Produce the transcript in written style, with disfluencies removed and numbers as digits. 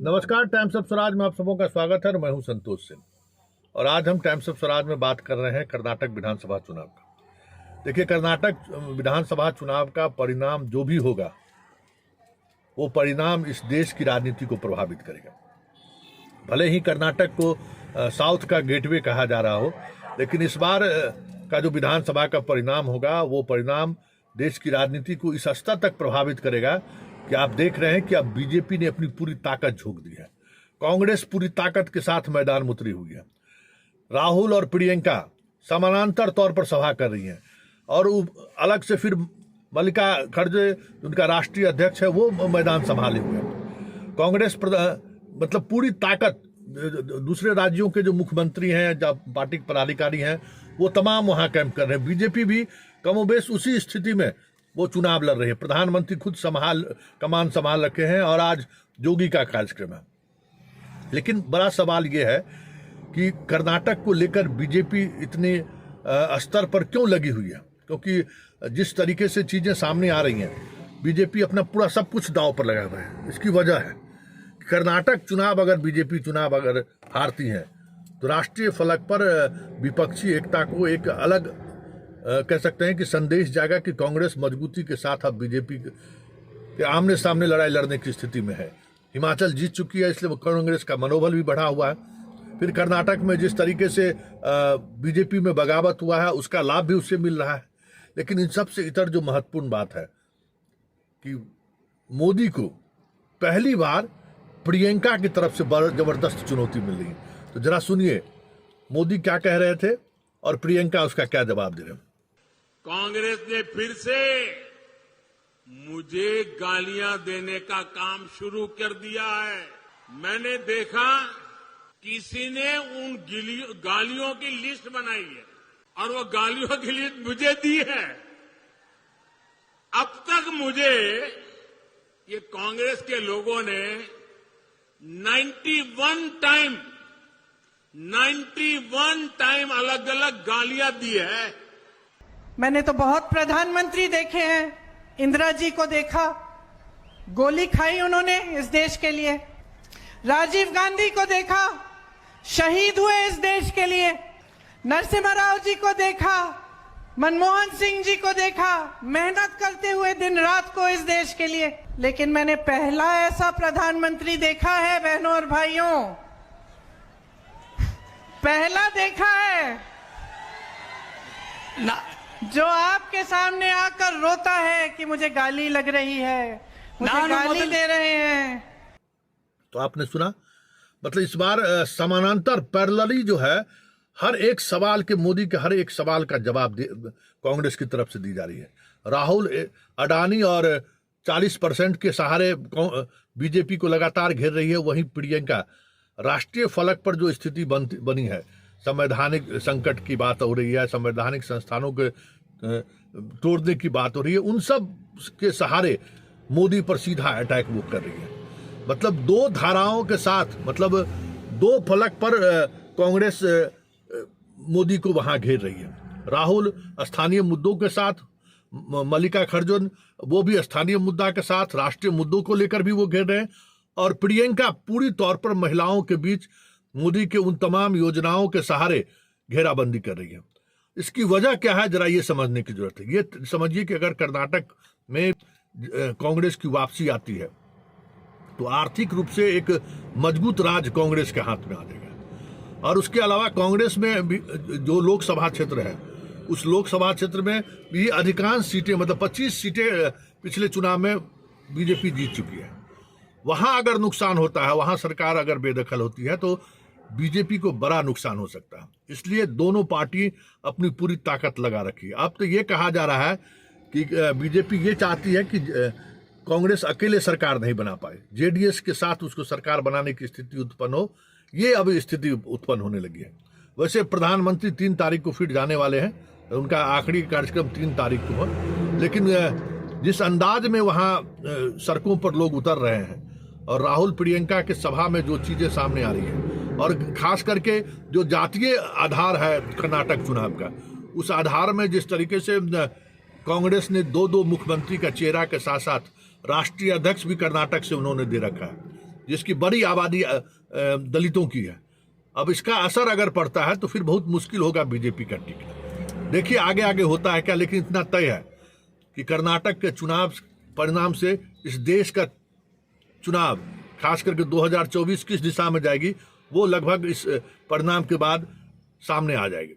नमस्कार, times of Swaraj में आप सबों का स्वागत है। मैं हूं संतोष सिंह और आज हम टाइम्स ऑफ स्वराज में बात कर रहे हैं कर्नाटक विधानसभा चुनाव का। देखिए, कर्नाटक विधानसभा चुनाव का परिणाम जो भी होगा वो परिणाम इस देश की राजनीति को प्रभावित करेगा। भले ही कर्नाटक को साउथ का गेटवे कहा जा रहा हो, लेकिन इस बार का जो विधानसभा का परिणाम होगा वो परिणाम देश की राजनीति को इस स्तर तक प्रभावित करेगा कि आप देख रहे हैं कि अब बीजेपी ने अपनी पूरी ताकत झोंक दी है। कांग्रेस पूरी ताकत के साथ मैदान में उतरी हुई है। राहुल और प्रियंका समानांतर तौर पर सभा कर रही हैं और अलग से फिर मल्लिकार्जुन खड़गे, उनका राष्ट्रीय अध्यक्ष है, वो मैदान संभाले हुए हैं। कांग्रेस मतलब पूरी ताकत, दूसरे राज्यों के जो मुख्यमंत्री हैं, जो पार्टी के पदाधिकारी हैं, वो तमाम वहां कैंप कर रहे हैं। बीजेपी भी कमोबेश उसी स्थिति में वो चुनाव लड़ रही है। प्रधानमंत्री खुद कमान संभाल रखे हैं और आज जोगी का कार्यक्रम है। लेकिन बड़ा सवाल ये है कि कर्नाटक को लेकर बीजेपी इतने स्तर पर क्यों लगी हुई है, क्योंकि जिस तरीके से चीजें सामने आ रही हैं, बीजेपी अपना पूरा सब कुछ दांव पर लगा हुआ है। इसकी वजह है कर्नाटक चुनाव, अगर बीजेपी चुनाव अगर हारती है तो राष्ट्रीय फलक पर विपक्षी एकता को एक अलग कह सकते हैं कि संदेश जाएगा कि कांग्रेस मजबूती के साथ अब बीजेपी के आमने सामने लड़ाई लड़ने की स्थिति में है। हिमाचल जीत चुकी है, इसलिए कांग्रेस का मनोबल भी बढ़ा हुआ है। फिर कर्नाटक में जिस तरीके से बीजेपी में बगावत हुआ है, उसका लाभ भी उससे मिल रहा है। लेकिन इन सबसे इतर जो महत्वपूर्ण बात है कि मोदी को पहली बार प्रियंका की तरफ से जबरदस्त चुनौती मिल रही है। तो जरा सुनिए मोदी क्या कह रहे थे और प्रियंका उसका क्या जवाब दे रहे हैं। कांग्रेस ने फिर से मुझे गालियां देने का काम शुरू कर दिया है। मैंने देखा किसी ने उन गालियों की लिस्ट बनाई है और वो गालियों की लिस्ट मुझे दी है। अब तक मुझे ये कांग्रेस के लोगों ने 91 टाइम अलग अलग गालियां दी है। मैंने तो बहुत प्रधानमंत्री देखे हैं। इंदिरा जी को देखा, गोली खाई उन्होंने इस देश के लिए। राजीव गांधी को देखा, शहीद हुए इस देश के लिए। नरसिम्हा राव जी को देखा, मनमोहन सिंह जी को देखा, मेहनत करते हुए दिन रात को इस देश के लिए। लेकिन मैंने पहला ऐसा प्रधानमंत्री देखा है, बहनों और भाइयों, पहला देखा है ना, जो आपके सामने आकर रोता है कि मुझे गाली लग रही है, मुझे गाली दे रहे हैं। तो आपने सुना, मतलब इस बार समानांतर पैरेलली जो है हर एक सवाल के, मोदी के हर एक सवाल का जवाब कांग्रेस की तरफ से दी जा रही है। राहुल अडानी और 40% के सहारे बीजेपी को लगातार घेर रही है। वहीं प्रियंका राष्ट्रीय फलक पर जो स्थिति बनी है, संवैधानिक संकट की बात हो रही है, संवैधानिक संस्थानों के तोड़ने की बात हो रही है, उन सब के सहारे मोदी पर सीधा अटैक वो कर रही है। मतलब दो धाराओं के साथ, मतलब दो फलक पर कांग्रेस मोदी को वहां घेर रही है। राहुल स्थानीय मुद्दों के साथ, मल्लिकार्जुन वो भी स्थानीय मुद्दा के साथ, राष्ट्रीय मुद्दों को लेकर भी वो घेर रहे हैं। और प्रियंका पूरी तौर पर महिलाओं के बीच मोदी के उन तमाम योजनाओं के सहारे घेराबंदी कर रही है। इसकी वजह क्या है, जरा ये समझने की जरूरत है। ये समझिए कि अगर कर्नाटक में कांग्रेस की वापसी आती है तो आर्थिक रूप से एक मजबूत राज कांग्रेस के हाथ में आ जाएगा। और उसके अलावा कांग्रेस में भी जो लोकसभा क्षेत्र है, उस लोकसभा क्षेत्र में भी अधिकांश सीटें, मतलब 25 सीटें पिछले चुनाव में बीजेपी जीत चुकी है। वहां अगर नुकसान होता है, वहां सरकार अगर बेदखल होती है तो बीजेपी को बड़ा नुकसान हो सकता है। इसलिए दोनों पार्टी अपनी पूरी ताकत लगा रखी है। अब तो ये कहा जा रहा है कि बीजेपी ये चाहती है कि कांग्रेस अकेले सरकार नहीं बना पाए, जेडीएस के साथ उसको सरकार बनाने की स्थिति उत्पन्न हो। ये अब स्थिति उत्पन्न होने लगी है। वैसे प्रधानमंत्री 3 तारीख को फिर जाने वाले हैं, उनका आखिरी कार्यक्रम 3 तारीख को है। लेकिन जिस अंदाज में वहां सड़कों पर लोग उतर रहे हैं और राहुल प्रियंका के सभा में जो चीजें सामने आ रही हैं, और खास करके जो जातीय आधार है कर्नाटक चुनाव का, उस आधार में जिस तरीके से कांग्रेस ने 2 मुख्यमंत्री का चेहरा के साथ साथ राष्ट्रीय अध्यक्ष भी कर्नाटक से उन्होंने दे रखा है। जिसकी बड़ी आबादी दलितों की है। अब इसका असर अगर पड़ता है तो फिर बहुत मुश्किल होगा बीजेपी का टिकना। देखिए आगे आगे होता है क्या, लेकिन इतना तय है कि कर्नाटक के चुनाव परिणाम से इस देश का चुनाव खास करके 2024 किस दिशा में जाएगी वो लगभग इस परिणाम के बाद सामने आ जाएगी।